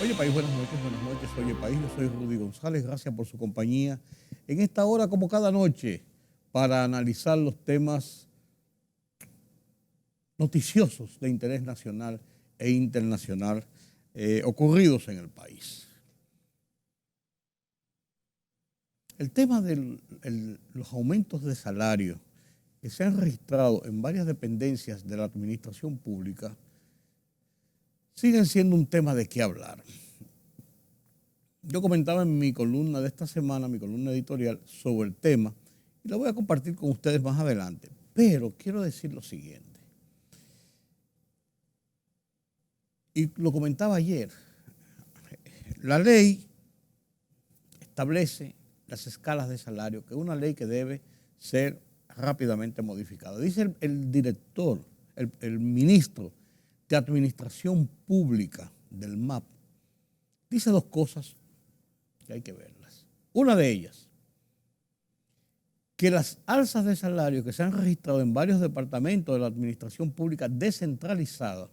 Oye País, buenas noches, Oye País, yo soy Rudy González, gracias por su compañía en esta hora como cada noche para analizar los temas noticiosos de interés nacional e internacional ocurridos en el país. El tema de los aumentos de salario que se han registrado en varias dependencias de la administración pública siguen siendo un tema de qué hablar. Yo comentaba en mi columna de esta semana, mi columna editorial, sobre el tema, y lo voy a compartir con ustedes más adelante. Pero quiero decir lo siguiente, y lo comentaba ayer, la ley establece las escalas de salario, que es una ley que debe ser rápidamente modificada. Dice el director, el ministro de Administración Pública del MAP, dice dos cosas que hay que verlas. Una de ellas, que las alzas de salario que se han registrado en varios departamentos de la administración pública descentralizada,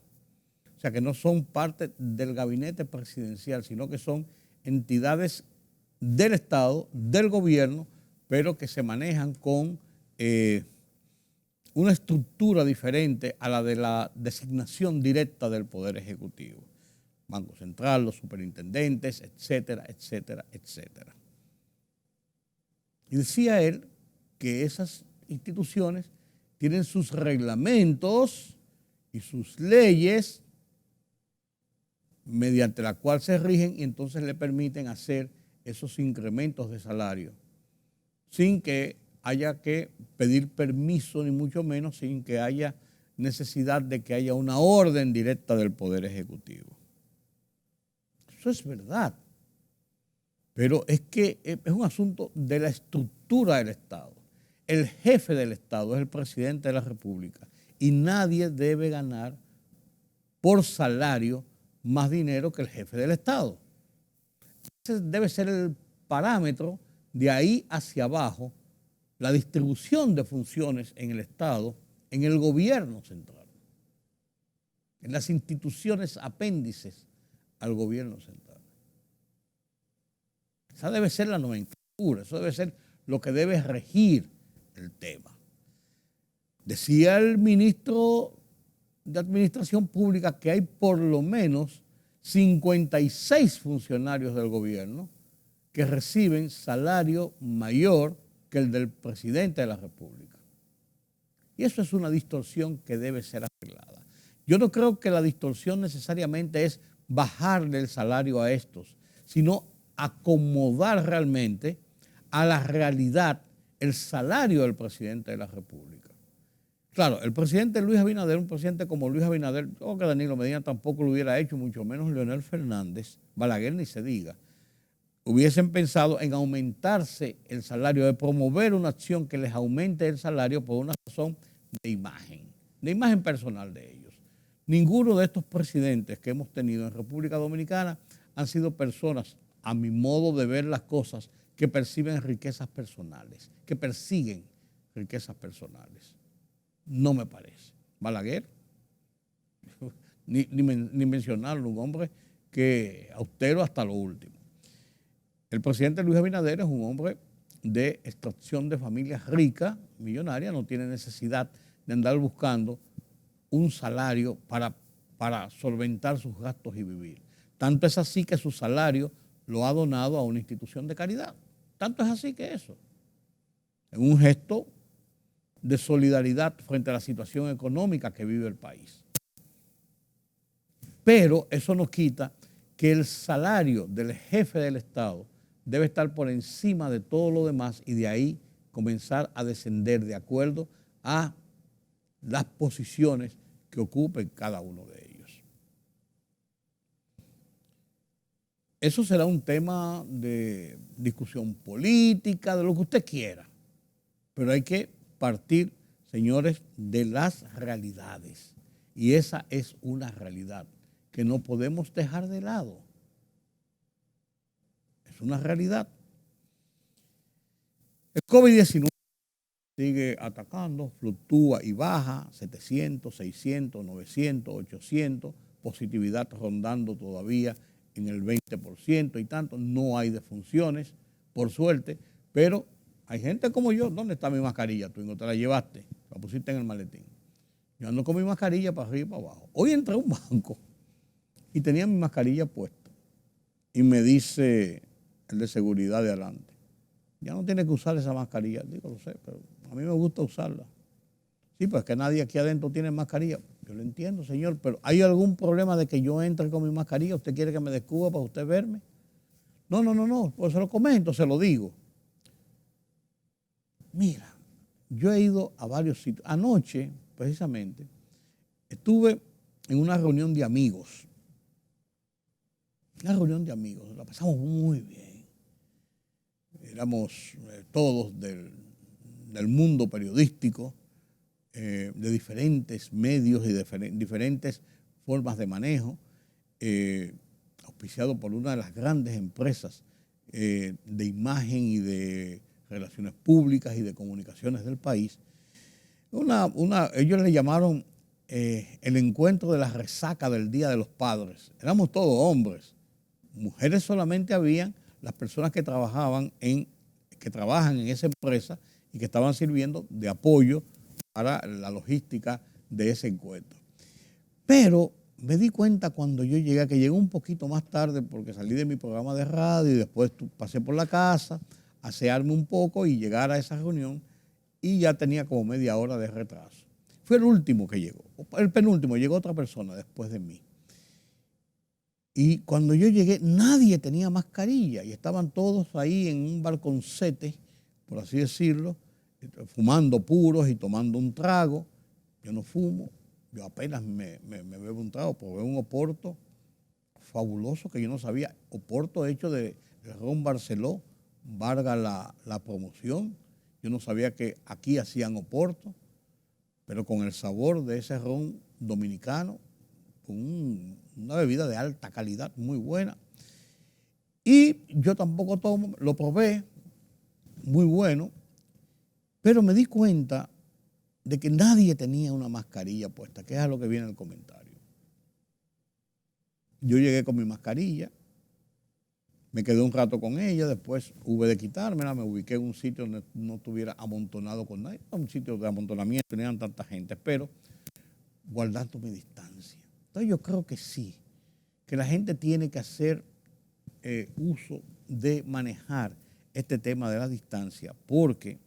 o sea que no son parte del gabinete presidencial, sino que son entidades del Estado, del gobierno, pero que se manejan con una estructura diferente a la de la designación directa del Poder Ejecutivo. Banco Central, los superintendentes, etcétera, etcétera, etcétera. Y decía él que esas instituciones tienen sus reglamentos y sus leyes mediante la cual se rigen y entonces le permiten hacer esos incrementos de salario sin que haya que pedir permiso, ni mucho menos sin que haya necesidad de que haya una orden directa del Poder Ejecutivo. Eso es verdad, pero es que es un asunto de la estructura del Estado. El jefe del Estado es el presidente de la República y nadie debe ganar por salario más dinero que el jefe del Estado. Ese debe ser el parámetro. De ahí hacia abajo, la distribución de funciones en el Estado, en el gobierno central, en las instituciones apéndices al gobierno central. Esa debe ser la nomenclatura, eso debe ser lo que debe regir el tema. Decía el ministro de Administración Pública que hay por lo menos 56 funcionarios del gobierno que reciben salario mayor que el del presidente de la República. Y eso es una distorsión que debe ser arreglada. Yo no creo que la distorsión necesariamente es bajarle el salario a estos, sino acomodar realmente a la realidad el salario del presidente de la República. Claro, el presidente Luis Abinader, un presidente como Luis Abinader, creo que Danilo Medina tampoco lo hubiera hecho, mucho menos Leonel Fernández, Balaguer ni se diga, hubiesen pensado en aumentarse el salario, de promover una acción que les aumente el salario por una razón de imagen personal de ellos. Ninguno de estos presidentes que hemos tenido en República Dominicana han sido personas, a mi modo de ver las cosas, que perciben riquezas personales, que persiguen riquezas personales. No me parece. Balaguer, ni mencionarlo, un hombre que austero hasta lo último. El presidente Luis Abinader es un hombre de extracción de familias ricas, millonarias, no tiene necesidad de andar buscando un salario para solventar sus gastos y vivir. Tanto es así que su salario lo ha donado a una institución de caridad. Tanto es así que eso. En un gesto de solidaridad frente a la situación económica que vive el país. Pero eso no quita que el salario del jefe del Estado debe estar por encima de todo lo demás y de ahí comenzar a descender de acuerdo a las posiciones que ocupen cada uno de ellos. Eso será un tema de discusión política, de lo que usted quiera, pero hay que partir, señores, de las realidades. Y esa es una realidad que no podemos dejar de lado. Es una realidad. El COVID-19 sigue atacando, fluctúa y baja, 700, 600, 900, 800, positividad rondando todavía en el 20% y tanto, no hay defunciones, por suerte, pero hay gente como yo. ¿Dónde está mi mascarilla? Tú no te la llevaste, la pusiste en el maletín. Yo ando con mi mascarilla para arriba y para abajo. Hoy entré a un banco y tenía mi mascarilla puesta y me dice el de seguridad de adelante: ya no tiene que usar esa mascarilla. Digo, lo sé, pero a mí me gusta usarla. Sí, pues que nadie aquí adentro tiene mascarilla. Yo lo entiendo, señor, pero ¿hay algún problema de que yo entre con mi mascarilla? ¿Usted quiere que me descubra para usted verme? No, pues se lo comento, se lo digo. Mira, yo he ido a varios sitios. Anoche, precisamente, estuve en una reunión de amigos. Una reunión de amigos, la pasamos muy bien. Éramos todos del mundo periodístico, de diferentes medios y diferentes formas de manejo, auspiciado por una de las grandes empresas de imagen y de relaciones públicas y de comunicaciones del país. Ellos le llamaron el encuentro de la resaca del Día de los Padres. Éramos todos hombres. Mujeres solamente habían las personas que trabajan en esa empresa y que estaban sirviendo de apoyo para la logística de ese encuentro. Pero me di cuenta cuando yo llegué, que llegué un poquito más tarde porque salí de mi programa de radio y después pasé por la casa, asearme un poco y llegar a esa reunión, y ya tenía como media hora de retraso. Fue el último que llegó, el penúltimo, llegó otra persona después de mí. Y cuando yo llegué, nadie tenía mascarilla y estaban todos ahí en un balconcete, por así decirlo, fumando puros y tomando un trago. Yo no fumo, yo apenas me bebo un trago, probé un Oporto fabuloso que yo no sabía, Oporto hecho de ron Barceló, valga la promoción. Yo no sabía que aquí hacían Oporto, pero con el sabor de ese ron dominicano, con una bebida de alta calidad, muy buena. Y yo tampoco tomo, lo probé, muy bueno, pero me di cuenta de que nadie tenía una mascarilla puesta, que es a lo que viene el comentario. Yo llegué con mi mascarilla, me quedé un rato con ella, después hube de quitármela, me ubiqué en un sitio donde no estuviera amontonado con nadie, un sitio de amontonamiento, no eran tanta gente, pero guardando mi distancia. Entonces yo creo que sí, que la gente tiene que hacer uso de manejar este tema de la distancia, porque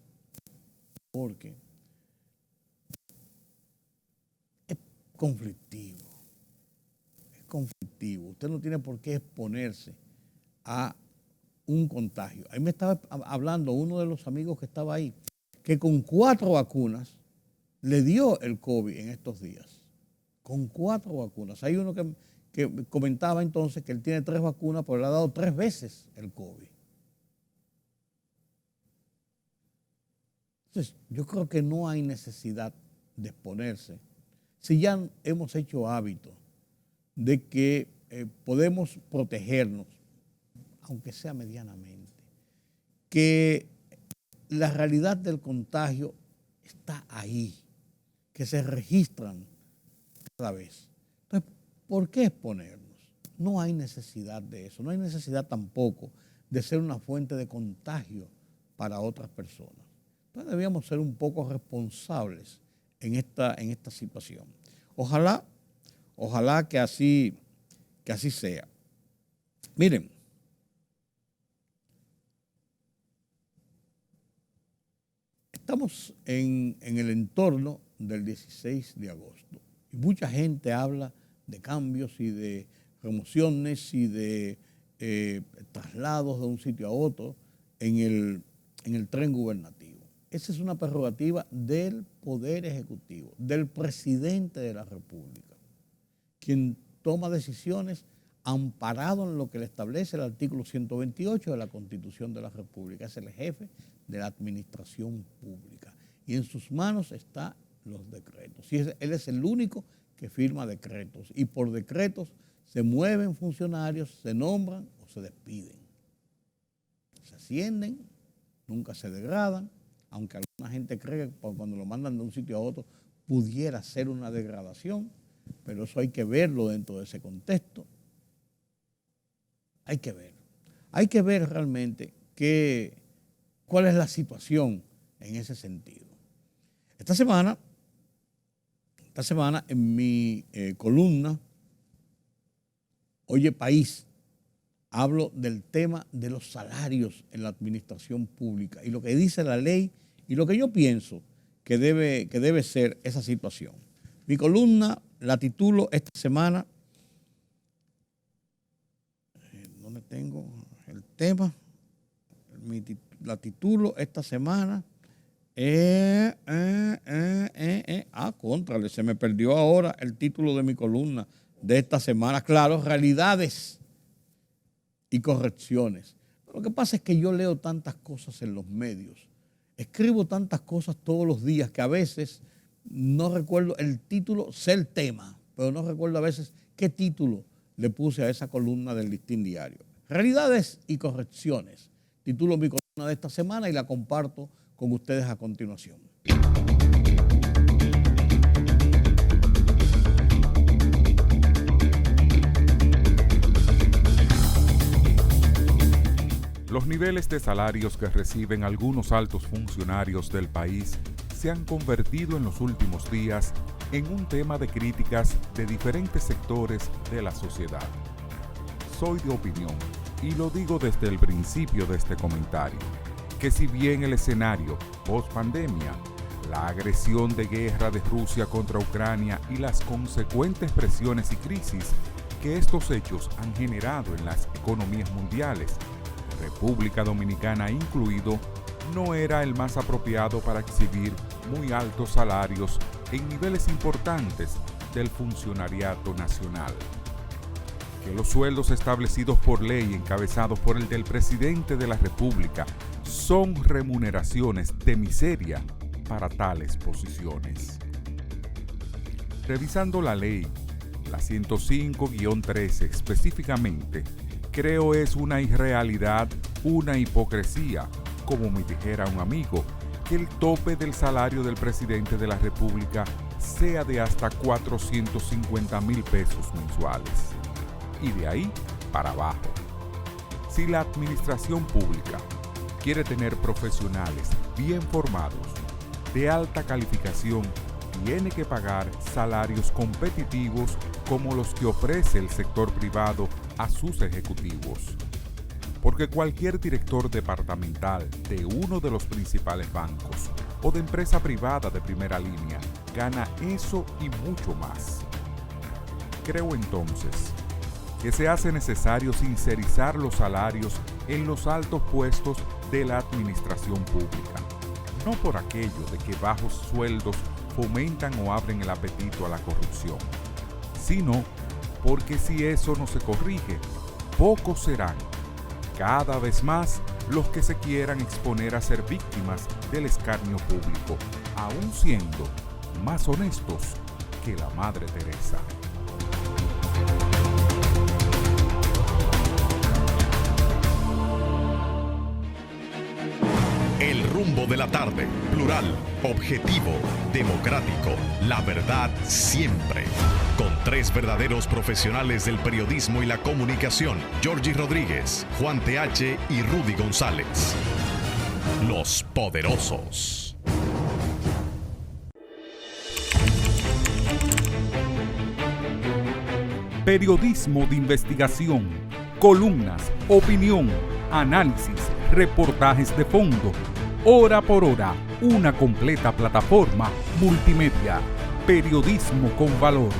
es conflictivo. Es conflictivo. Usted no tiene por qué exponerse a un contagio. Ahí me estaba hablando uno de los amigos que estaba ahí, que con 4 vacunas le dio el COVID en estos días. Con 4 vacunas. Hay uno que comentaba entonces que él tiene 3 vacunas, pero le ha dado 3 veces el COVID. Entonces, yo creo que no hay necesidad de exponerse. Si ya hemos hecho hábito de que podemos protegernos, aunque sea medianamente, que la realidad del contagio está ahí, que se registran cada vez. Entonces, ¿por qué exponernos? No hay necesidad de eso, no hay necesidad tampoco de ser una fuente de contagio para otras personas. Entonces debíamos ser un poco responsables en esta situación. Ojalá que así sea. Miren, estamos en el entorno del 16 de agosto y mucha gente habla de cambios y de remociones y de traslados de un sitio a otro en el tren gubernativo. Esa es una prerrogativa del Poder Ejecutivo, del presidente de la República, quien toma decisiones amparado en lo que le establece el artículo 128 de la Constitución de la República. Es el jefe de la administración pública y en sus manos están los decretos. Y él es el único que firma decretos y por decretos se mueven funcionarios, se nombran o se despiden. Se ascienden, nunca se degradan, aunque alguna gente cree que cuando lo mandan de un sitio a otro pudiera ser una degradación, pero eso hay que verlo dentro de ese contexto. hay que ver. Hay que ver realmente cuál es la situación en ese sentido. Esta semana en mi columna, Oye País, hablo del tema de los salarios en la administración pública y lo que dice la ley y lo que yo pienso que debe ser esa situación. Mi columna la titulo esta semana, ¿dónde tengo el tema? La titulo esta semana. Contrale, se me perdió ahora el título de mi columna de esta semana. Claro, realidades y correcciones. Lo que pasa es que yo leo tantas cosas en los medios, escribo tantas cosas todos los días que a veces no recuerdo el título, sé el tema, pero no recuerdo a veces qué título le puse a esa columna del Listín Diario. Realidades y correcciones. Titulo mi columna de esta semana y la comparto con ustedes a continuación. Los niveles de salarios que reciben algunos altos funcionarios del país se han convertido en los últimos días en un tema de críticas de diferentes sectores de la sociedad. Soy de opinión, y lo digo desde el principio de este comentario, que si bien el escenario post-pandemia, la agresión de guerra de Rusia contra Ucrania y las consecuentes presiones y crisis que estos hechos han generado en las economías mundiales, República Dominicana incluido, no era el más apropiado para exhibir muy altos salarios en niveles importantes del funcionariado nacional. Que los sueldos establecidos por ley encabezados por el del presidente de la República son remuneraciones de miseria para tales posiciones. Revisando la ley, la 105-13 específicamente, creo es una irrealidad, una hipocresía, como me dijera un amigo, que el tope del salario del presidente de la República sea de hasta 450,000 pesos mensuales. Y de ahí para abajo. Si la administración pública quiere tener profesionales bien formados, de alta calificación, tiene que pagar salarios competitivos como los que ofrece el sector privado a sus ejecutivos. Porque cualquier director departamental de uno de los principales bancos o de empresa privada de primera línea gana eso y mucho más. Creo entonces que se hace necesario sincerizar los salarios en los altos puestos de la administración pública, no por aquello de que bajos sueldos fomentan o abren el apetito a la corrupción, sino porque si eso no se corrige, pocos serán, cada vez más, los que se quieran exponer a ser víctimas del escarnio público, aun siendo más honestos que la Madre Teresa. El rumbo de la tarde, plural, objetivo, democrático, la verdad siempre. Con tres verdaderos profesionales del periodismo y la comunicación, Georgie Rodríguez, Juan TH y Rudy González. Los Poderosos. Periodismo de investigación, columnas, opinión, análisis, reportajes de fondo. Hora por hora, una completa plataforma multimedia. Periodismo con valor.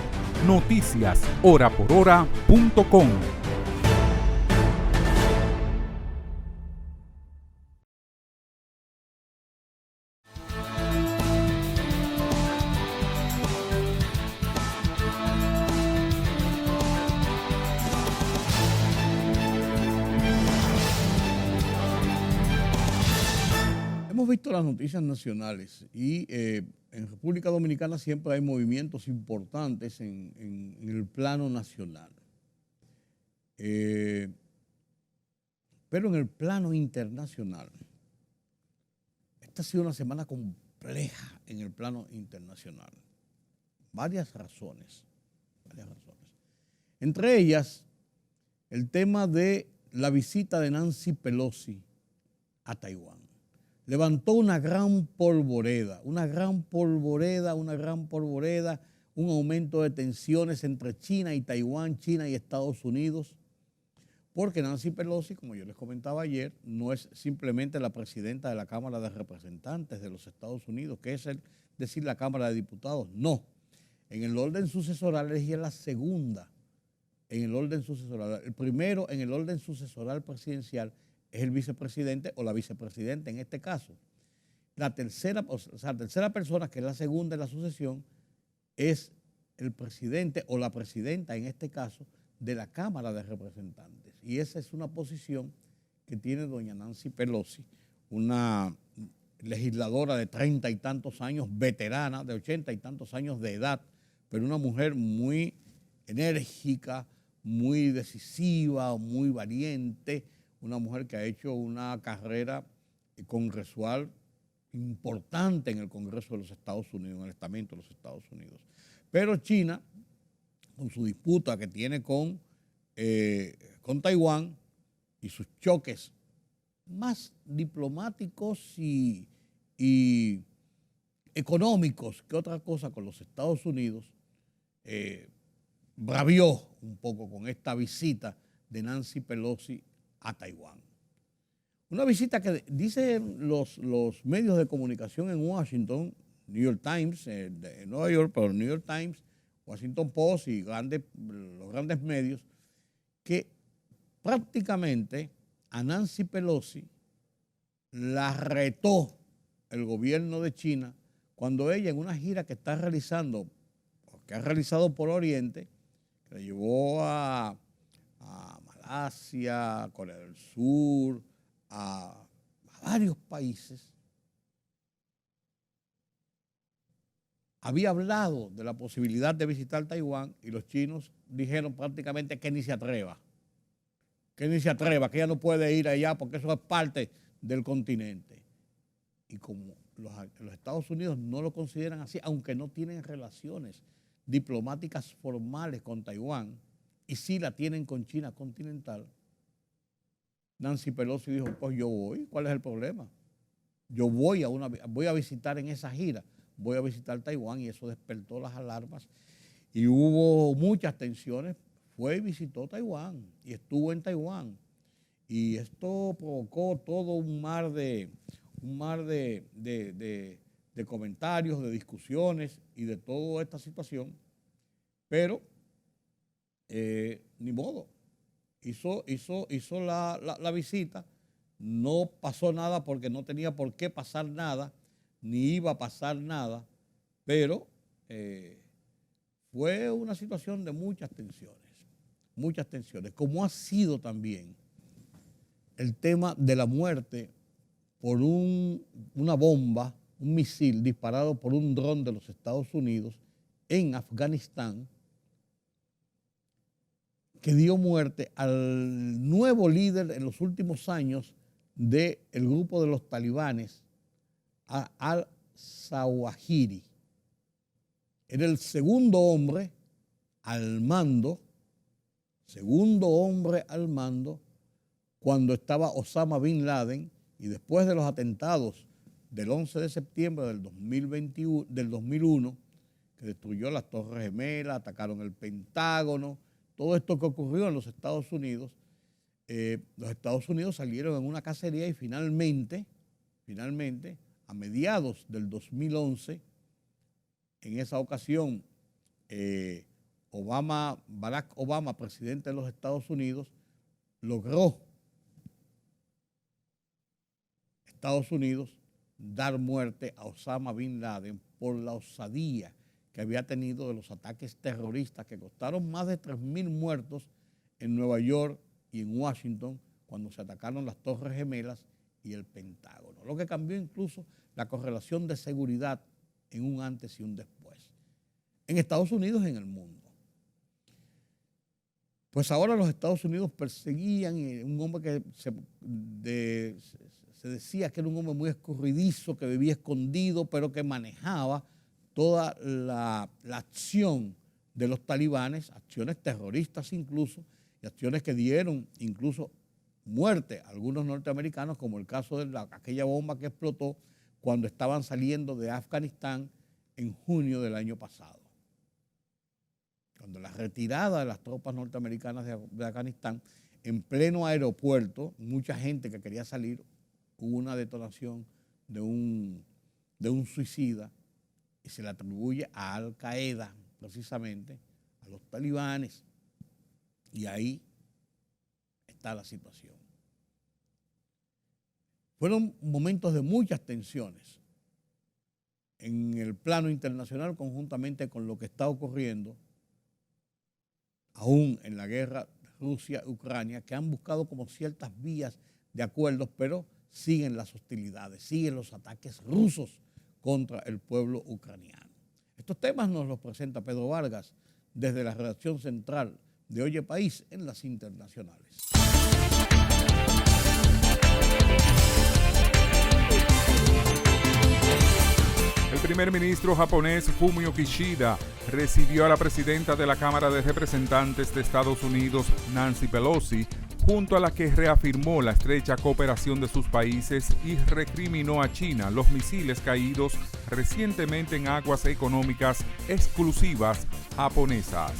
Noticias horaporhora.com. Hemos visto las noticias nacionales y en República Dominicana siempre hay movimientos importantes en el plano nacional. Pero en el plano internacional, esta ha sido una semana compleja en el plano internacional. Varias razones. Entre ellas, el tema de la visita de Nancy Pelosi a Taiwán. Levantó una gran polvoreda, un aumento de tensiones entre China y Taiwán, China y Estados Unidos, porque Nancy Pelosi, como yo les comentaba ayer, no es simplemente la presidenta de la Cámara de Representantes de los Estados Unidos, que es decir, la Cámara de Diputados, no. En el orden sucesoral ella es la segunda en el orden sucesoral. El primero en el orden sucesoral presidencial es el vicepresidente o la vicepresidenta en este caso. La tercera persona, que es la segunda en la sucesión, es el presidente o la presidenta en este caso de la Cámara de Representantes. Y esa es una posición que tiene doña Nancy Pelosi, una legisladora de 30 y tantos años, veterana, de 80 y tantos años de edad, pero una mujer muy enérgica, muy decisiva, muy valiente, una mujer que ha hecho una carrera congresual importante en el Congreso de los Estados Unidos, en el estamento de los Estados Unidos. Pero China, con su disputa que tiene con Taiwán y sus choques más diplomáticos y económicos que otra cosa con los Estados Unidos, bravió un poco con esta visita de Nancy Pelosi a Taiwán. Una visita que dicen los medios de comunicación en Washington, New York Times, de Nueva York, pero New York Times, Washington Post y los grandes medios, que prácticamente a Nancy Pelosi la retó el gobierno de China cuando ella, en una gira que está realizando, que ha realizado por Oriente, que la llevó a Malasia, a Corea del Sur, a varios países, había hablado de la posibilidad de visitar Taiwán y los chinos dijeron prácticamente que ni se atreva, que ella no puede ir allá porque eso es parte del continente. Y como los Estados Unidos no lo consideran así, aunque no tienen relaciones diplomáticas formales con Taiwán, y sí la tienen con China continental, Nancy Pelosi dijo, pues yo voy, ¿cuál es el problema? Yo voy a visitar en esa gira, voy a visitar Taiwán, y eso despertó las alarmas y hubo muchas tensiones. Fue y visitó Taiwán y estuvo en Taiwán, y esto provocó todo un mar de comentarios, de discusiones y de toda esta situación, pero ni modo. Hizo la visita, no pasó nada porque no tenía por qué pasar nada, ni iba a pasar nada, pero fue una situación de muchas tensiones, como ha sido también el tema de la muerte por una bomba, un misil disparado por un dron de los Estados Unidos en Afganistán, que dio muerte al nuevo líder en los últimos años del grupo de los talibanes, al-Zawahiri. Era el segundo hombre al mando cuando estaba Osama Bin Laden, y después de los atentados del 11 de septiembre del 2001, que destruyó las Torres Gemelas, atacaron el Pentágono, todo esto que ocurrió en los Estados Unidos salieron en una cacería y finalmente, a mediados del 2011, en esa ocasión, Barack Obama, presidente de los Estados Unidos, logró Estados Unidos dar muerte a Osama Bin Laden por la osadía que había tenido de los ataques terroristas que costaron más de 3.000 muertos en Nueva York y en Washington cuando se atacaron las Torres Gemelas y el Pentágono, lo que cambió incluso la correlación de seguridad en un antes y un después, en Estados Unidos y en el mundo. Pues ahora los Estados Unidos perseguían un hombre que se decía que era un hombre muy escurridizo, que vivía escondido, pero que manejaba toda la acción de los talibanes, acciones terroristas incluso, y acciones que dieron incluso muerte a algunos norteamericanos, como el caso de aquella bomba que explotó cuando estaban saliendo de Afganistán en junio del año pasado. Cuando la retirada de las tropas norteamericanas de Afganistán, en pleno aeropuerto, mucha gente que quería salir, hubo una detonación de un suicida y se le atribuye a Al Qaeda, precisamente, a los talibanes. Y ahí está la situación. Fueron momentos de muchas tensiones en el plano internacional, conjuntamente con lo que está ocurriendo aún en la guerra Rusia-Ucrania, que han buscado como ciertas vías de acuerdos, pero siguen las hostilidades, siguen los ataques rusos contra el pueblo ucraniano. Estos temas nos los presenta Pedro Vargas desde la redacción central de Oye País en las internacionales. El primer ministro japonés Fumio Kishida recibió a la presidenta de la Cámara de Representantes de Estados Unidos, Nancy Pelosi, junto a la que reafirmó la estrecha cooperación de sus países y recriminó a China los misiles caídos recientemente en aguas económicas exclusivas japonesas.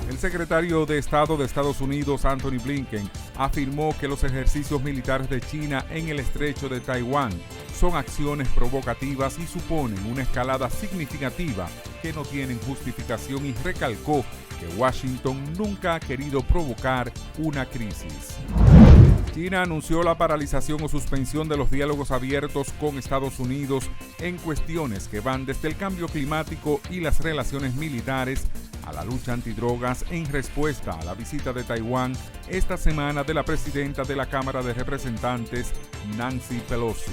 El secretario de Estado de Estados Unidos, Anthony Blinken, afirmó que los ejercicios militares de China en el estrecho de Taiwán son acciones provocativas y suponen una escalada significativa que no tienen justificación, y recalcó que Washington nunca ha querido provocar una crisis. China anunció la paralización o suspensión de los diálogos abiertos con Estados Unidos en cuestiones que van desde el cambio climático y las relaciones militares a la lucha antidrogas, en respuesta a la visita de Taiwán esta semana de la presidenta de la Cámara de Representantes, Nancy Pelosi.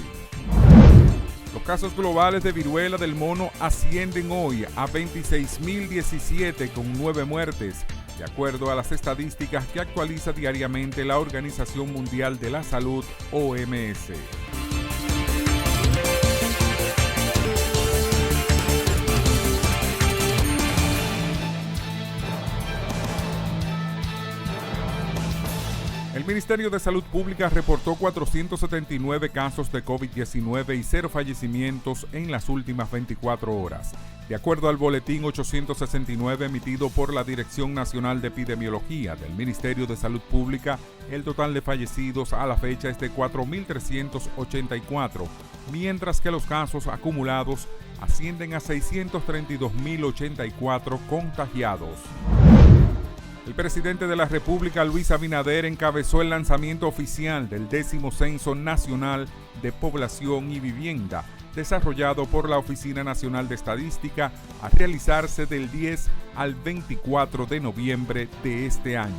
Los casos globales de viruela del mono ascienden hoy a 26.017 con 9 muertes, de acuerdo a las estadísticas que actualiza diariamente la Organización Mundial de la Salud, OMS. El Ministerio de Salud Pública reportó 479 casos de COVID-19 y 0 fallecimientos en las últimas 24 horas. De acuerdo al boletín 869 emitido por la Dirección Nacional de Epidemiología del Ministerio de Salud Pública, el total de fallecidos a la fecha es de 4.384, mientras que los casos acumulados ascienden a 632.084 contagiados. El presidente de la República, Luis Abinader, encabezó el lanzamiento oficial del 10º Censo Nacional de Población y Vivienda, desarrollado por la Oficina Nacional de Estadística, a realizarse del 10 al 24 de noviembre de este año.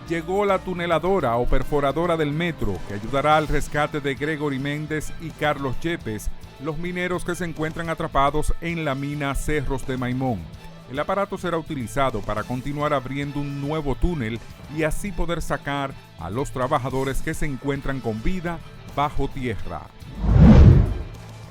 Llegó la tuneladora o perforadora del metro, que ayudará al rescate de Gregory Méndez y Carlos Yepes, los mineros que se encuentran atrapados en la mina Cerros de Maimón. El aparato será utilizado para continuar abriendo un nuevo túnel y así poder sacar a los trabajadores que se encuentran con vida bajo tierra.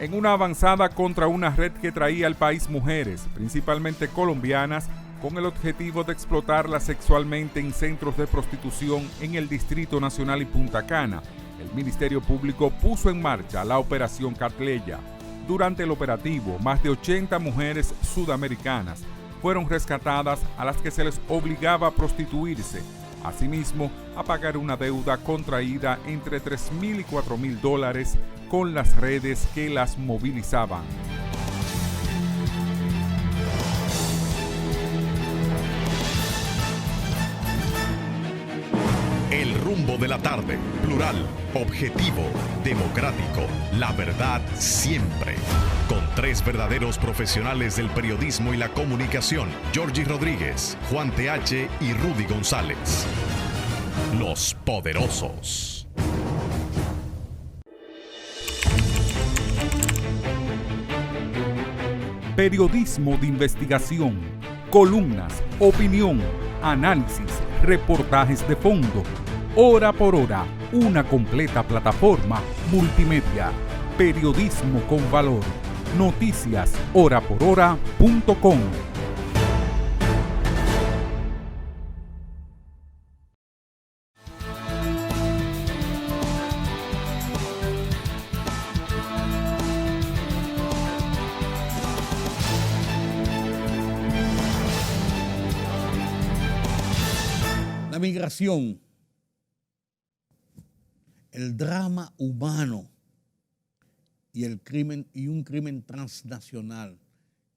En una avanzada contra una red que traía al país mujeres, principalmente colombianas, con el objetivo de explotarlas sexualmente en centros de prostitución en el Distrito Nacional y Punta Cana, el Ministerio Público puso en marcha la Operación Catleya. Durante el operativo, más de 80 mujeres sudamericanas fueron rescatadas, a las que se les obligaba a prostituirse, asimismo a pagar una deuda contraída entre $3,000 y $4,000 con las redes que las movilizaban. El rumbo de la tarde, plural, objetivo, democrático, la verdad siempre. Con 3 verdaderos profesionales del periodismo y la comunicación, Georgie Rodríguez, Juan TH y Rudy González. Los Poderosos. Periodismo de investigación, columnas, opinión, análisis, reportajes de fondo. Hora por hora, una completa plataforma multimedia. Periodismo con valor. Noticias La migración, el drama humano y el crimen, y un crimen transnacional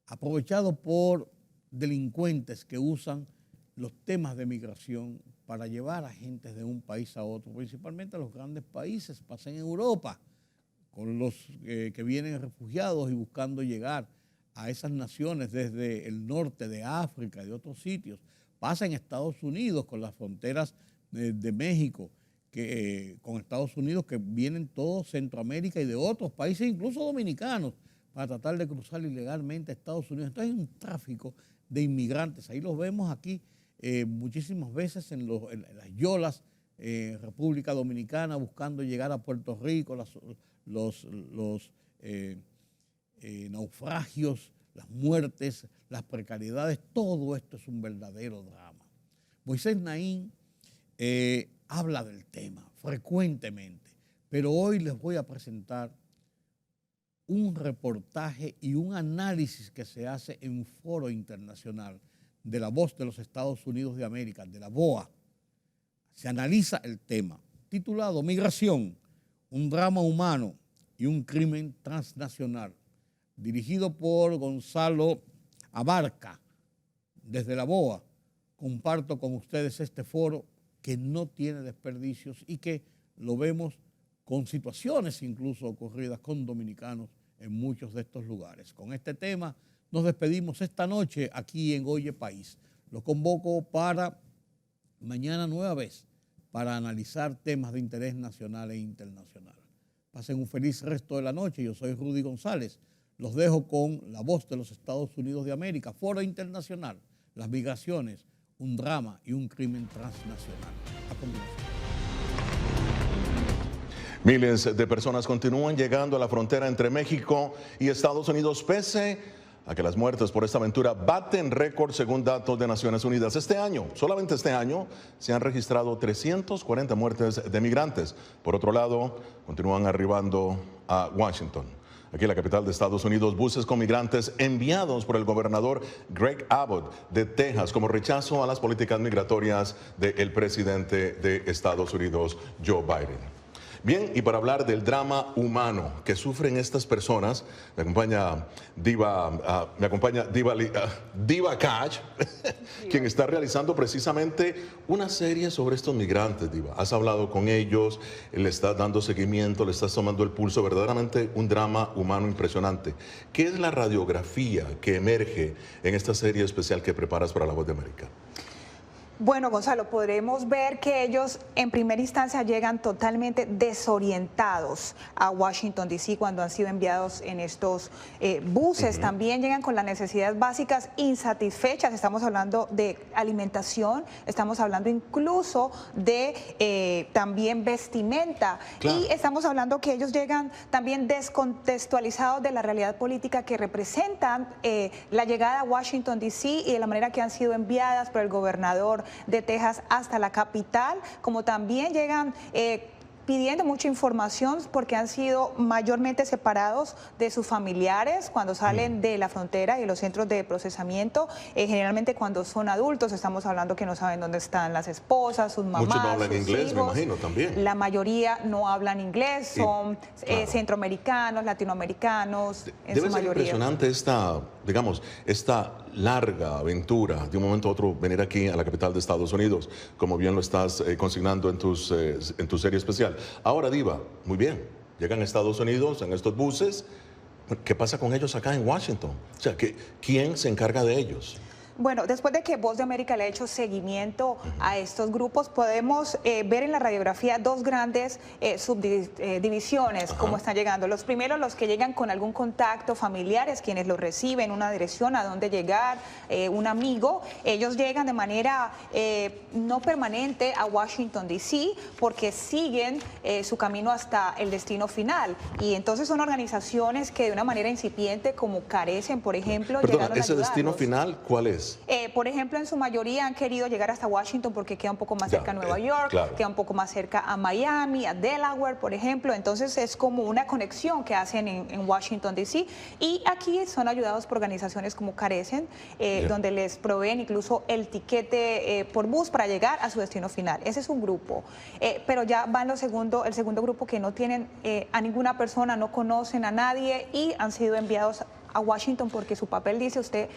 aprovechado por delincuentes que usan los temas de migración para llevar a gente de un país a otro, principalmente a los grandes países, pasa en Europa, con los que vienen refugiados y buscando llegar a esas naciones desde el norte de África, de otros sitios. Pasa en Estados Unidos con las fronteras de México, con Estados Unidos, que vienen todos Centroamérica y de otros países, incluso dominicanos, para tratar de cruzar ilegalmente a Estados Unidos. Entonces hay un tráfico de inmigrantes. Ahí los vemos aquí muchísimas veces en las yolas, República Dominicana, buscando llegar a Puerto Rico, los naufragios, las muertes, las precariedades, todo esto es un verdadero drama. Moisés Naín habla del tema frecuentemente, pero hoy les voy a presentar un reportaje y un análisis que se hace en Foro Internacional de la Voz de los Estados Unidos de América, de la VOA. Se analiza el tema, titulado Migración, un drama humano y un crimen transnacional, dirigido por Gonzalo Abarca, desde la VOA. Comparto con ustedes este foro que no tiene desperdicios y que lo vemos con situaciones incluso ocurridas con dominicanos en muchos de estos lugares. Con este tema nos despedimos esta noche aquí en Oye País. Los convoco para mañana nueva vez para analizar temas de interés nacional e internacional. Pasen un feliz resto de la noche. Yo soy Rudy González. Los dejo con la Voz de los Estados Unidos de América, Foro Internacional, las migraciones, un drama y un crimen transnacional. A continuación. Miles de personas continúan llegando a la frontera entre México y Estados Unidos, pese a que las muertes por esta aventura baten récord según datos de Naciones Unidas. Este año, solamente este año, se han registrado 340 muertes de migrantes. Por otro lado, continúan arribando a Washington. Aquí en la capital de Estados Unidos, buses con migrantes enviados por el gobernador Greg Abbott de Texas como rechazo a las políticas migratorias del presidente de Estados Unidos, Joe Biden. Bien, y para hablar del drama humano que sufren estas personas, me acompaña Diva Cash, quien está realizando precisamente una serie sobre estos migrantes, Diva. Has hablado con ellos, le estás dando seguimiento, le estás tomando el pulso, verdaderamente un drama humano impresionante. ¿Qué es la radiografía que emerge en esta serie especial que preparas para La Voz de América? Bueno, Gonzalo, podremos ver que ellos en primera instancia llegan totalmente desorientados a Washington, D.C. cuando han sido enviados en estos buses. También llegan con las necesidades básicas insatisfechas. Estamos hablando de alimentación, estamos hablando incluso de también vestimenta. Claro. Y estamos hablando que ellos llegan también descontextualizados de la realidad política que representan la llegada a Washington, D.C. y de la manera que han sido enviadas por el gobernador de Texas hasta la capital, como también llegan pidiendo mucha información porque han sido mayormente separados de sus familiares cuando salen de la frontera y los centros de procesamiento. Generalmente cuando son adultos estamos hablando que no saben dónde están las esposas, sus mamás, muchos no hablan sus inglés, hijos. me imagino, también. La mayoría no hablan inglés, son claro, centroamericanos, latinoamericanos, en su mayoría. Debe ser impresionante esta larga aventura, de un momento a otro venir aquí a la capital de Estados Unidos, como bien lo estás consignando en tu serie especial. Ahora, Diva, muy bien, llegan a Estados Unidos en estos buses. ¿Qué pasa con ellos acá en Washington? O sea, ¿quién se encarga de ellos? Bueno, después de que Voz de América le ha hecho seguimiento a estos grupos, podemos ver en la radiografía dos grandes subdivisiones, cómo están llegando. Los primeros, los que llegan con algún contacto, familiares, quienes los reciben, una dirección a dónde llegar, un amigo. Ellos llegan de manera no permanente a Washington, D.C., porque siguen su camino hasta el destino final. Y entonces son organizaciones que de una manera incipiente, como carecen, por ejemplo, Perdona, ¿ese destino final cuál es? migradores? Por ejemplo, en su mayoría han querido llegar hasta Washington porque queda un poco más cerca a Nueva York, claro, queda un poco más cerca a Miami, a Delaware, por ejemplo. Entonces es como una conexión que hacen en Washington, D.C. Y aquí son ayudados por organizaciones como Carecen, donde les proveen incluso el tiquete por bus para llegar a su destino final. Ese es un grupo. Pero ya van el segundo grupo que no tienen a ninguna persona, no conocen a nadie y han sido enviados a Washington porque su papel dice usted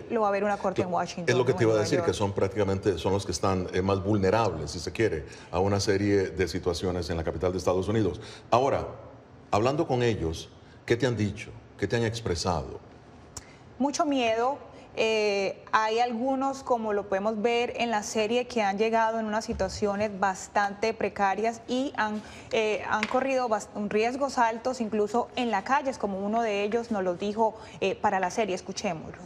lo va a ver una corte en Washington. Es lo que te iba a decir, York. que son prácticamente los que están más vulnerables, si se quiere, a una serie de situaciones en la capital de Estados Unidos. Ahora, hablando con ellos, ¿qué te han dicho? ¿Qué te han expresado? Mucho miedo. Hay algunos, como lo podemos ver en la serie, que han llegado en unas situaciones bastante precarias y han corrido riesgos altos, incluso en las calles, como uno de ellos nos lo dijo para la serie. Escuchémoslo.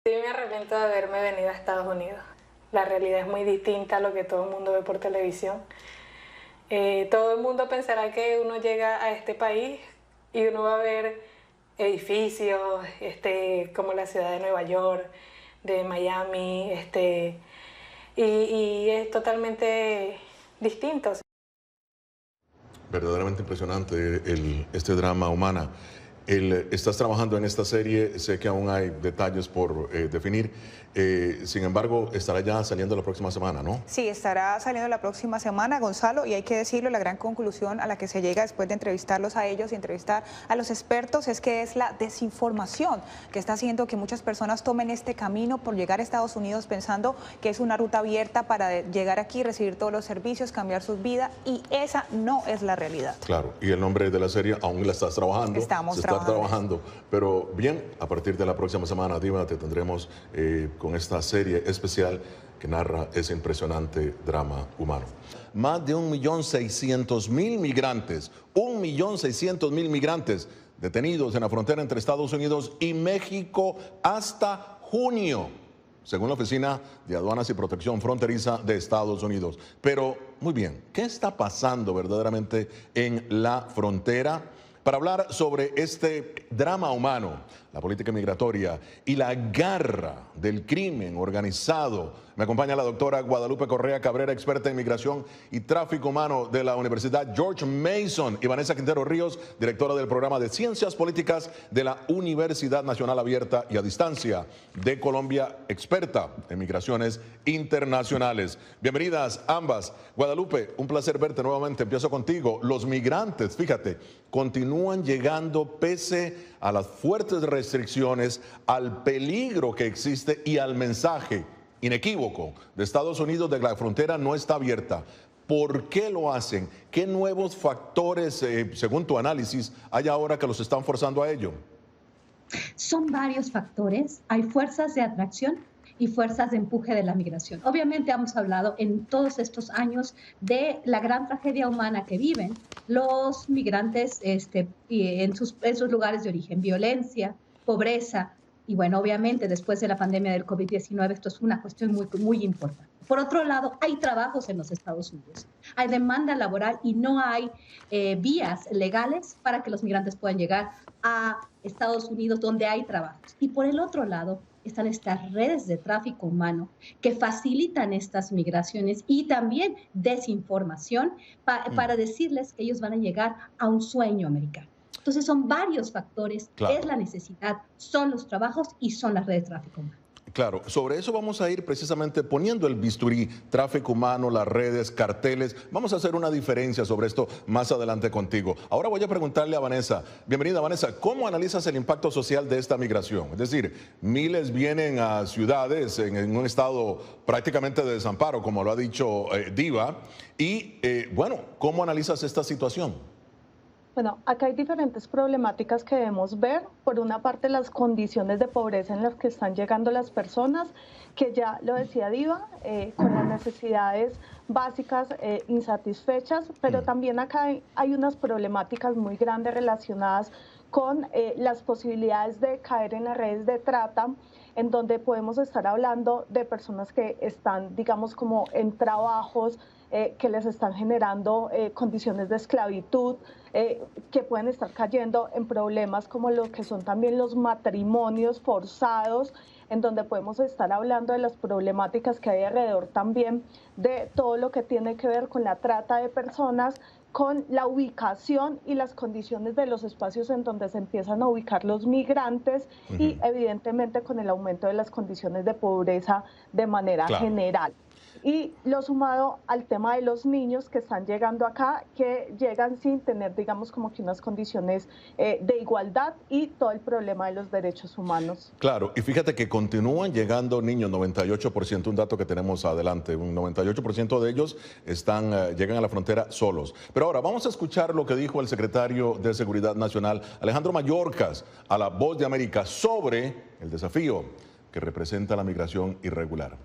Sí, me arrepiento de haberme venido a Estados Unidos. La realidad es muy distinta a lo que todo el mundo ve por televisión. Todo el mundo pensará que uno llega a este país y uno va a ver edificios como la ciudad de Nueva York, de Miami, y es totalmente distinto. Verdaderamente impresionante este drama humana. Estás trabajando en esta serie, sé que aún hay detalles por definir, sin embargo, estará ya saliendo la próxima semana, ¿no? Sí, estará saliendo la próxima semana, Gonzalo, y hay que decirlo, la gran conclusión a la que se llega después de entrevistarlos a ellos y entrevistar a los expertos es que es la desinformación que está haciendo que muchas personas tomen este camino por llegar a Estados Unidos pensando que es una ruta abierta para llegar aquí, recibir todos los servicios, cambiar sus vidas, y esa no es la realidad. Claro, y el nombre de la serie aún la estás trabajando. Estamos trabajando, pero bien, a partir de la próxima semana, Diva, te tendremos con esta serie especial que narra ese impresionante drama humano. Más de 1.600.000 migrantes, 1.600.000 migrantes detenidos en la frontera entre Estados Unidos y México hasta junio, según la Oficina de Aduanas y Protección Fronteriza de Estados Unidos. Pero, muy bien, ¿qué está pasando verdaderamente en la frontera? Para hablar sobre este drama humano, la política migratoria y la garra del crimen organizado, me acompaña la doctora Guadalupe Correa Cabrera, experta en migración y tráfico humano de la Universidad George Mason, y Vanessa Quintero Ríos, directora del programa de Ciencias Políticas de la Universidad Nacional Abierta y a Distancia de Colombia, experta en migraciones internacionales. Bienvenidas ambas. Guadalupe, un placer verte nuevamente. Empiezo contigo. Los migrantes, fíjate, continúan llegando pese a las fuertes restricciones, al peligro que existe y al mensaje inequívoco de Estados Unidos de que la frontera no está abierta. ¿Por qué lo hacen? ¿Qué nuevos factores, según tu análisis, hay ahora que los están forzando a ello? Son varios factores. Hay fuerzas de atracción y fuerzas de empuje de la migración. Obviamente hemos hablado en todos estos años de la gran tragedia humana que viven los migrantes en sus lugares de origen: violencia, pobreza, y bueno, obviamente después de la pandemia del COVID-19 esto es una cuestión muy, muy importante. Por otro lado, hay trabajos en los Estados Unidos, hay demanda laboral y no hay vías legales para que los migrantes puedan llegar a Estados Unidos donde hay trabajos. Y por el otro lado, están estas redes de tráfico humano que facilitan estas migraciones y también desinformación para decirles que ellos van a llegar a un sueño americano. Entonces son varios factores, claro. Es la necesidad, son los trabajos y son las redes de tráfico humano. Claro, sobre eso vamos a ir precisamente poniendo el bisturí: tráfico humano, las redes, carteles. Vamos a hacer una diferencia sobre esto más adelante contigo. Ahora voy a preguntarle a Vanessa. Bienvenida, Vanessa. ¿Cómo analizas el impacto social de esta migración? Es decir, miles vienen a ciudades en un estado prácticamente de desamparo, como lo ha dicho Diva. Y bueno, ¿cómo analizas esta situación? Bueno, acá hay diferentes problemáticas que debemos ver. Por una parte, las condiciones de pobreza en las que están llegando las personas, que ya lo decía Diva, con las necesidades básicas insatisfechas, pero también acá hay unas problemáticas muy grandes relacionadas con las posibilidades de caer en las redes de trata, en donde podemos estar hablando de personas que están, digamos, como en trabajos que les están generando condiciones de esclavitud, que pueden estar cayendo en problemas como lo que son también los matrimonios forzados, en donde podemos estar hablando de las problemáticas que hay alrededor también de todo lo que tiene que ver con la trata de personas, con la ubicación y las condiciones de los espacios en donde se empiezan a ubicar los migrantes y evidentemente con el aumento de las condiciones de pobreza de manera general. Y lo sumado al tema de los niños que están llegando acá, que llegan sin tener, digamos, como que unas condiciones de igualdad y todo el problema de los derechos humanos. Claro, y fíjate que continúan llegando niños, 98%, un dato que tenemos adelante, un 98% de ellos llegan a la frontera solos. Pero ahora vamos a escuchar lo que dijo el secretario de Seguridad Nacional, Alejandro Mayorkas, a La Voz de América sobre el desafío que representa la migración irregular.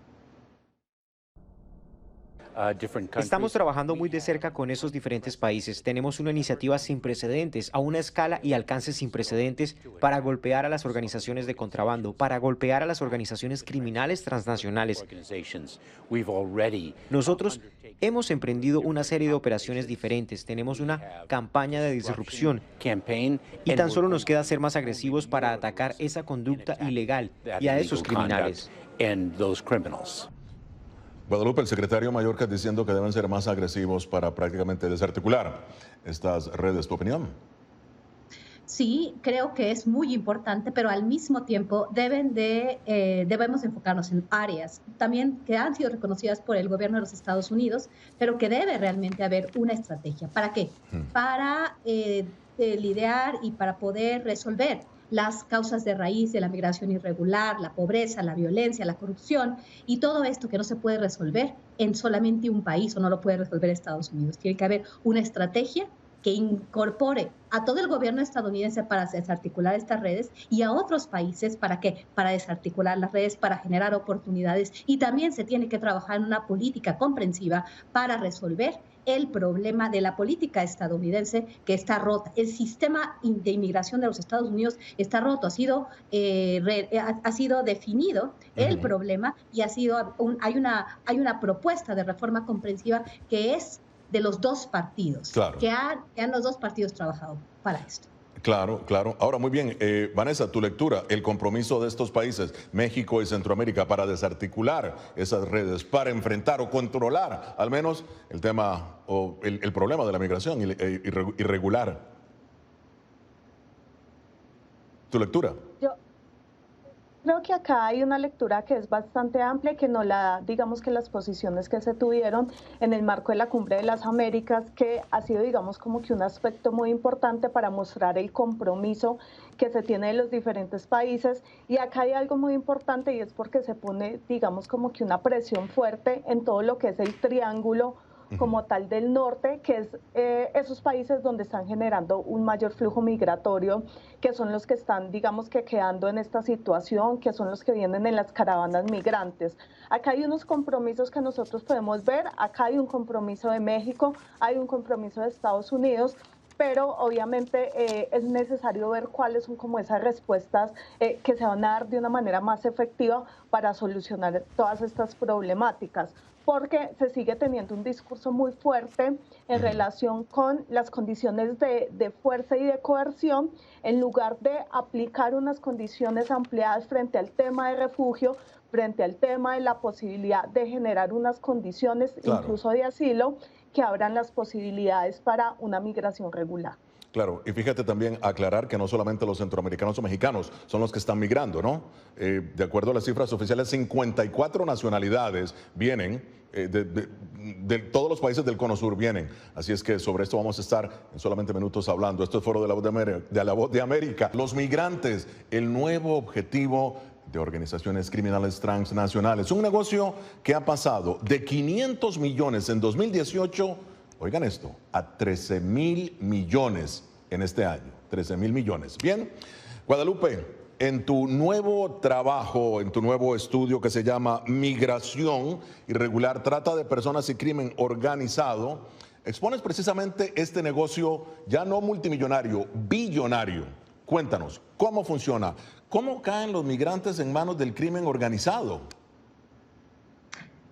Estamos trabajando muy de cerca con esos diferentes países. Tenemos una iniciativa sin precedentes, a una escala y alcance sin precedentes para golpear a las organizaciones de contrabando, para golpear a las organizaciones criminales transnacionales. Nosotros hemos emprendido una serie de operaciones diferentes. Tenemos una campaña de disrupción y tan solo nos queda ser más agresivos para atacar esa conducta ilegal y a esos criminales. Guadalupe, el secretario Mayorkas diciendo que deben ser más agresivos para prácticamente desarticular estas redes. ¿Tu opinión? Sí, creo que es muy importante, pero al mismo tiempo debemos enfocarnos en áreas también que han sido reconocidas por el gobierno de los Estados Unidos, pero que debe realmente haber una estrategia. ¿Para qué? Para lidiar y para poder resolver las causas de raíz de la migración irregular, la pobreza, la violencia, la corrupción y todo esto que no se puede resolver en solamente un país o no lo puede resolver Estados Unidos. Tiene que haber una estrategia que incorpore a todo el gobierno estadounidense para desarticular estas redes y a otros países, ¿para qué? Para desarticular las redes, para generar oportunidades, y también se tiene que trabajar en una política comprensiva para resolver el problema de la política estadounidense que está rota. El sistema de inmigración de los Estados Unidos está roto, ha sido definido el problema y hay una propuesta de reforma comprensiva que es de los dos partidos, que han los dos partidos trabajado para esto. Claro, claro. Ahora, muy bien, Vanessa, tu lectura, el compromiso de estos países, México y Centroamérica, para desarticular esas redes, para enfrentar o controlar al menos el tema o el problema de la migración irregular. ¿Tu lectura? Yo creo que acá hay una lectura que es bastante amplia, que no la da, digamos, que las posiciones que se tuvieron en el marco de la Cumbre de las Américas, que ha sido, digamos, como que un aspecto muy importante para mostrar el compromiso que se tiene de los diferentes países. Y acá hay algo muy importante y es porque se pone, digamos, como que una presión fuerte en todo lo que es el triángulo como tal del norte, que es esos países donde están generando un mayor flujo migratorio, que son los que están, digamos, que quedando en esta situación, que son los que vienen en las caravanas migrantes. Acá hay unos compromisos que nosotros podemos ver, acá hay un compromiso de México, hay un compromiso de Estados Unidos, pero obviamente es necesario ver cuáles son como esas respuestas que se van a dar de una manera más efectiva para solucionar todas estas problemáticas, porque se sigue teniendo un discurso muy fuerte en relación con las condiciones de fuerza y de coerción, en lugar de aplicar unas condiciones ampliadas frente al tema de refugio, frente al tema de la posibilidad de generar unas condiciones incluso de asilo que abran las posibilidades para una migración regular. Claro, y fíjate también aclarar que no solamente los centroamericanos o mexicanos son los que están migrando, ¿no? De acuerdo a las cifras oficiales, 54 nacionalidades vienen, de todos los países del Cono Sur vienen. Así es que sobre esto vamos a estar en solamente minutos hablando. Esto es Foro de la Voz de América. Los migrantes, el nuevo objetivo de organizaciones criminales transnacionales. Un negocio que ha pasado de 500 millones en 2018, oigan esto, a 13.000 millones en este año. 13.000 millones. Bien, Guadalupe, en tu nuevo trabajo, en tu nuevo estudio que se llama Migración Irregular, Trata de Personas y Crimen Organizado, expones precisamente este negocio ya no multimillonario, billonario. Cuéntanos, ¿cómo funciona? ¿Cómo caen los migrantes en manos del crimen organizado?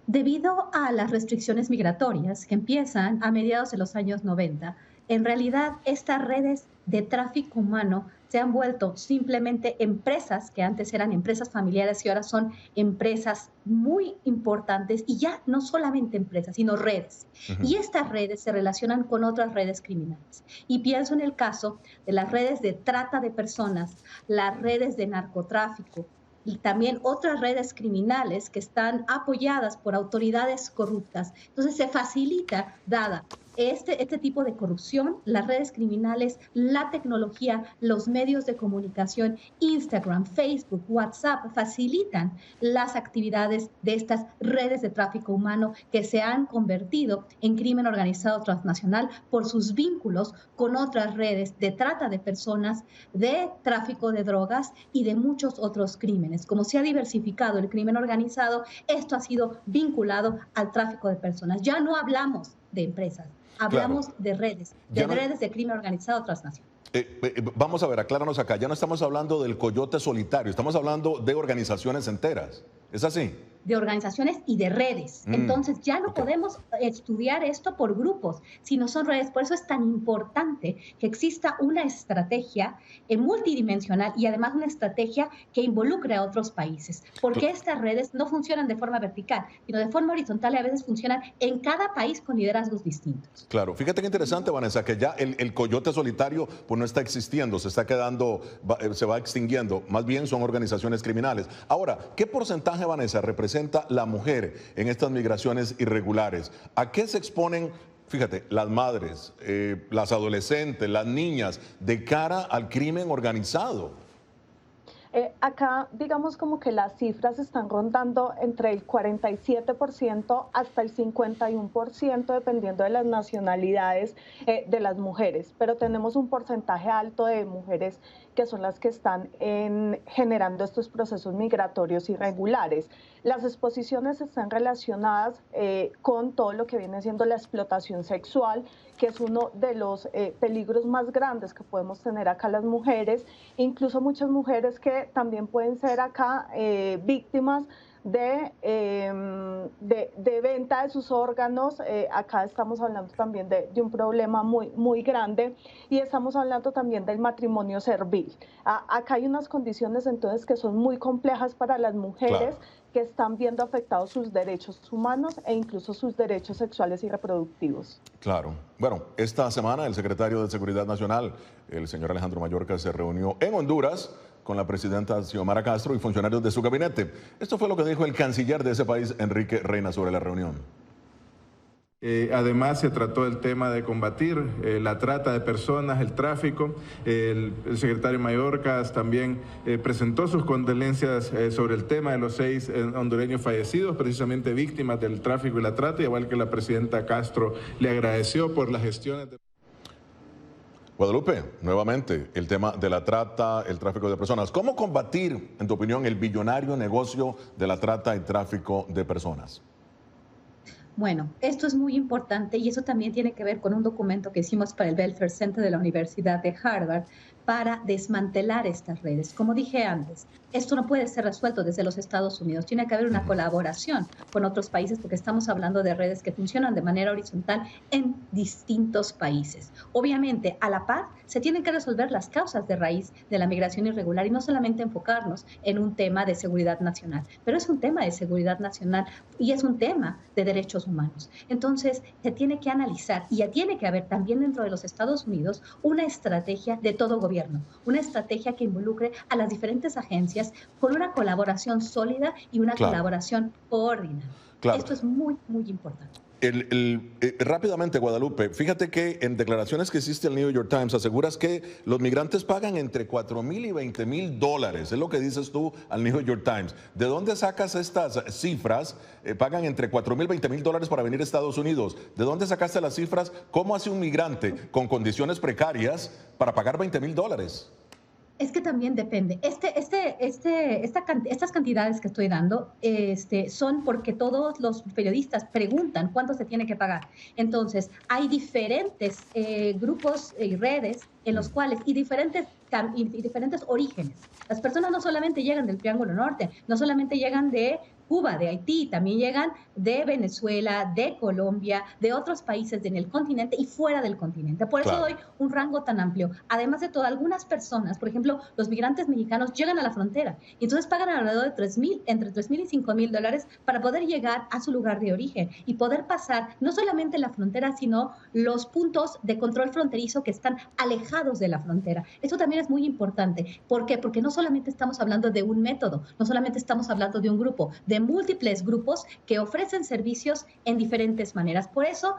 Debido a las restricciones migratorias que empiezan a mediados de los años 90, en realidad estas redes de tráfico humano se han vuelto simplemente empresas que antes eran empresas familiares y ahora son empresas muy importantes, y ya no solamente empresas, sino redes. Y estas redes se relacionan con otras redes criminales. Y pienso en el caso de las redes de trata de personas, las redes de narcotráfico, y también otras redes criminales que están apoyadas por autoridades corruptas. Entonces se facilita, dada este tipo de corrupción, las redes criminales, la tecnología, los medios de comunicación, Instagram, Facebook, WhatsApp, facilitan las actividades de estas redes de tráfico humano que se han convertido en crimen organizado transnacional por sus vínculos con otras redes de trata de personas, de tráfico de drogas y de muchos otros crímenes. Como se ha diversificado el crimen organizado, esto ha sido vinculado al tráfico de personas. Ya no hablamos de empresas, hablamos de redes, redes de crimen organizado transnacional. Vamos a ver, acláranos acá, ya no estamos hablando del coyote solitario, estamos hablando de organizaciones enteras, ¿es así? De organizaciones y de redes. Entonces ya no podemos estudiar esto por grupos, sino son redes. Por eso es tan importante que exista una estrategia multidimensional y además una estrategia que involucre a otros países. Porque estas redes no funcionan de forma vertical, sino de forma horizontal, y a veces funcionan en cada país con liderazgos distintos. Claro, fíjate qué interesante, Vanessa, que ya el coyote solitario pues no está existiendo, se está quedando, se va extinguiendo, más bien son organizaciones criminales. Ahora, ¿qué porcentaje, Vanessa, representa la mujer en estas migraciones irregulares? ¿A qué se exponen, fíjate, las madres, las adolescentes, las niñas, de cara al crimen organizado? Acá, digamos como que las cifras están rondando entre el 47% hasta el 51%, dependiendo de las nacionalidades de las mujeres, pero tenemos un porcentaje alto de mujeres que son las que están generando estos procesos migratorios irregulares. Las exposiciones están relacionadas con todo lo que viene siendo la explotación sexual, que es uno de los peligros más grandes que podemos tener acá las mujeres, incluso muchas mujeres que también pueden ser acá víctimas de venta de sus órganos. Acá estamos hablando también de un problema muy grande, y estamos hablando también del matrimonio servil. Acá hay unas condiciones entonces que son muy complejas para las mujeres, que están viendo afectados sus derechos humanos e incluso sus derechos sexuales y reproductivos. Claro. Bueno, esta semana el secretario de Seguridad Nacional, el señor Alejandro Mayorkas, se reunió en Honduras con la presidenta Xiomara Castro y funcionarios de su gabinete. Esto fue lo que dijo el canciller de ese país, Enrique Reina, sobre la reunión. Además, se trató el tema de combatir la trata de personas, el tráfico. El secretario Mayorkas también presentó sus condolencias sobre el tema de los 6 hondureños fallecidos, precisamente víctimas del tráfico y la trata, igual que la presidenta Castro le agradeció por las gestiones de... Guadalupe, nuevamente, el tema de la trata, el tráfico de personas. ¿Cómo combatir, en tu opinión, el billonario negocio de la trata y tráfico de personas? Bueno, esto es muy importante, y eso también tiene que ver con un documento que hicimos para el Belfer Center de la Universidad de Harvard para desmantelar estas redes. Como dije antes, esto no puede ser resuelto desde los Estados Unidos. Tiene que haber una colaboración con otros países, porque estamos hablando de redes que funcionan de manera horizontal en distintos países. Obviamente, a la par, se tienen que resolver las causas de raíz de la migración irregular, y no solamente enfocarnos en un tema de seguridad nacional, pero es un tema de seguridad nacional y es un tema de derechos humanos. Entonces, se tiene que analizar, y ya tiene que haber también dentro de los Estados Unidos una estrategia de todo gobierno, una estrategia que involucre a las diferentes agencias con una colaboración sólida y una colaboración coordinada. Esto es muy importante. Rápidamente, Guadalupe, fíjate que en declaraciones que hiciste al New York Times aseguras que los migrantes pagan entre $4,000 y $20,000, es lo que dices tú al New York Times. ¿De dónde sacas estas cifras? Pagan entre $4,000 y $20,000 para venir a Estados Unidos. ¿De dónde sacaste las cifras? ¿Cómo hace un migrante con condiciones precarias para pagar $20,000? Es que también depende. Estas cantidades que estoy dando son porque todos los periodistas preguntan cuánto se tiene que pagar. Entonces, hay diferentes grupos y redes en los cuales, y diferentes orígenes. Las personas no solamente llegan del Triángulo Norte, no solamente llegan de Cuba, de Haití, también llegan de Venezuela, de Colombia, de otros países en el continente y fuera del continente. Por eso doy un rango tan amplio. Además de todo, algunas personas, por ejemplo, los migrantes mexicanos llegan a la frontera y entonces pagan alrededor de entre $3,000 y $5,000 para poder llegar a su lugar de origen y poder pasar no solamente la frontera, sino los puntos de control fronterizo que están alejados de la frontera. Eso también es muy importante. ¿Por qué? Porque no solamente estamos hablando de un método, no solamente estamos hablando de un grupo, de múltiples grupos que ofrecen servicios en diferentes maneras. Por eso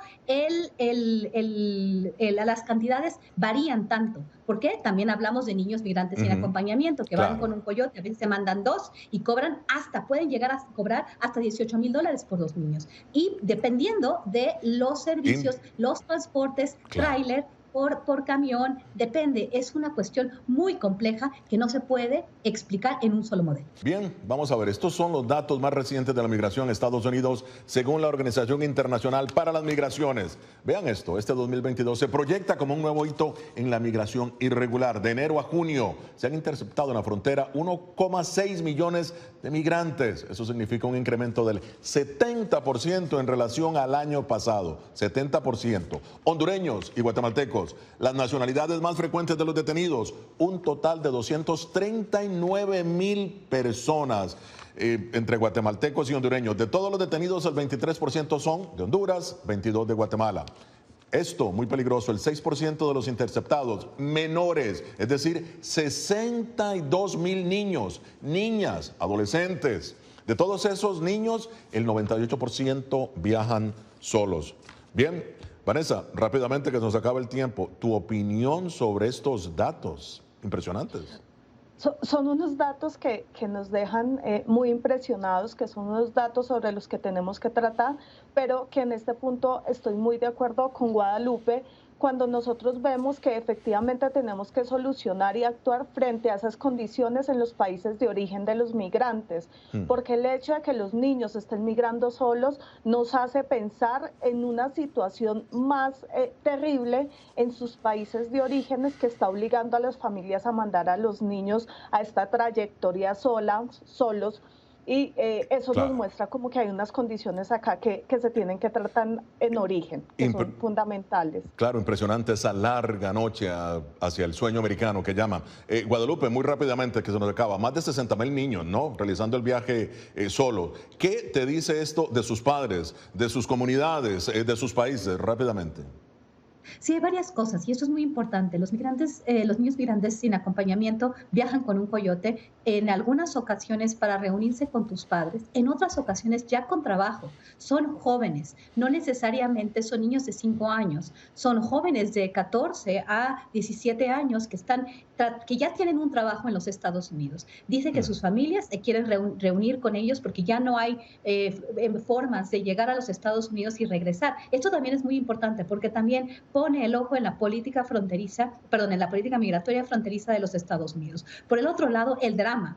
las cantidades varían tanto. ¿Por qué? También hablamos de niños migrantes sin acompañamiento que van con un coyote, a veces se mandan 2 y pueden llegar a cobrar hasta $18,000 por 2 niños. Y dependiendo de los servicios, los transportes, tráiler, por camión, depende. Es una cuestión muy compleja que no se puede explicar en un solo modelo. Bien, vamos a ver. Estos son los datos más recientes de la migración en Estados Unidos según la Organización Internacional para las Migraciones. Vean esto, este 2022 se proyecta como un nuevo hito en la migración irregular. De enero a junio se han interceptado en la frontera 1,6 millones de migrantes. Eso significa un incremento del 70% en relación al año pasado. 70%. Hondureños y guatemaltecos, las nacionalidades más frecuentes de los detenidos, un total de 239,000 personas entre guatemaltecos y hondureños. De todos los detenidos, el 23% son de Honduras, 22% de Guatemala. Esto, muy peligroso, el 6% de los interceptados, menores, es decir, 62,000 niños, niñas, adolescentes. De todos esos niños, el 98% viajan solos. Bien, Vanessa, rápidamente que nos acaba el tiempo, tu opinión sobre estos datos impresionantes. Son unos datos que nos dejan muy impresionados, que son unos datos sobre los que tenemos que tratar, pero que en este punto estoy muy de acuerdo con Guadalupe cuando nosotros vemos que efectivamente tenemos que solucionar y actuar frente a esas condiciones en los países de origen de los migrantes, porque el hecho de que los niños estén migrando solos nos hace pensar en una situación más terrible en sus países de orígenes que está obligando a las familias a mandar a los niños a esta trayectoria solos. Y eso nos muestra como que hay unas condiciones acá que se tienen que tratar en origen, que son fundamentales. Claro, impresionante esa larga noche hacia el sueño americano que llaman. Guadalupe, muy rápidamente que se nos acaba, más de 60,000 niños, ¿no? Realizando el viaje solo. ¿Qué te dice esto de sus padres, de sus comunidades, de sus países? Rápidamente. Sí, hay varias cosas y esto es muy importante. Los niños migrantes sin acompañamiento viajan con un coyote en algunas ocasiones para reunirse con tus padres, en otras ocasiones ya con trabajo. Son jóvenes, no necesariamente son niños de 5 años, son jóvenes de 14 a 17 años que ya tienen un trabajo en los Estados Unidos. Dice que sus familias se quieren reunir con ellos porque ya no hay formas de llegar a los Estados Unidos y regresar. Esto también es muy importante porque también pone el ojo en la política migratoria fronteriza de los Estados Unidos. Por el otro lado, el drama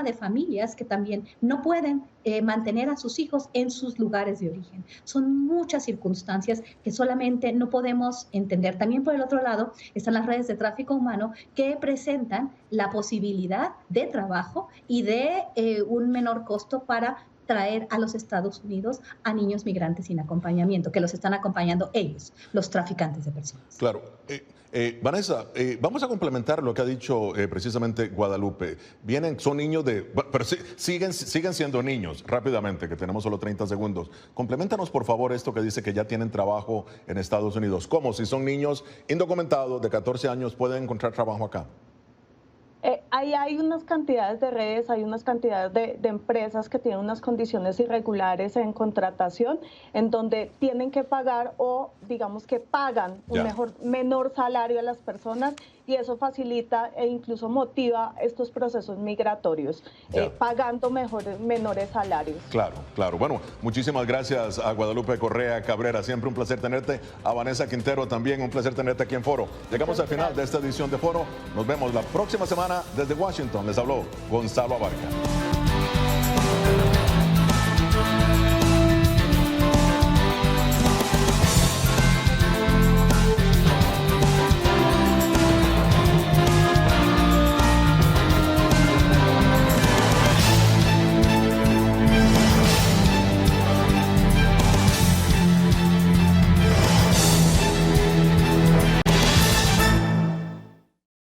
de familias que también no pueden mantener a sus hijos en sus lugares de origen. Son muchas circunstancias que solamente no podemos entender. También por el otro lado están las redes de tráfico humano que presentan la posibilidad de trabajo y de un menor costo para traer a los Estados Unidos a niños migrantes sin acompañamiento, que los están acompañando ellos, los traficantes de personas. Claro. Vanessa, vamos a complementar lo que ha dicho precisamente Guadalupe. Son niños pero siguen siendo niños, rápidamente, que tenemos solo 30 segundos. Compleméntanos, por favor, esto que dice que ya tienen trabajo en Estados Unidos. ¿Cómo? Si son niños indocumentados de 14 años, ¿pueden encontrar trabajo acá? Ahí hay unas cantidades de redes, hay unas cantidades de empresas que tienen unas condiciones irregulares en contratación, en donde tienen que pagar o digamos que pagan un menor salario a las personas y eso facilita e incluso motiva estos procesos migratorios, pagando menores salarios. Claro, claro. Bueno, muchísimas gracias a Guadalupe Correa Cabrera, siempre un placer tenerte. A Vanessa Quintero también, un placer tenerte aquí en Foro. Llegamos al final de esta edición de Foro. Nos vemos la próxima semana desde Washington. Les habló Gonzalo Abarca.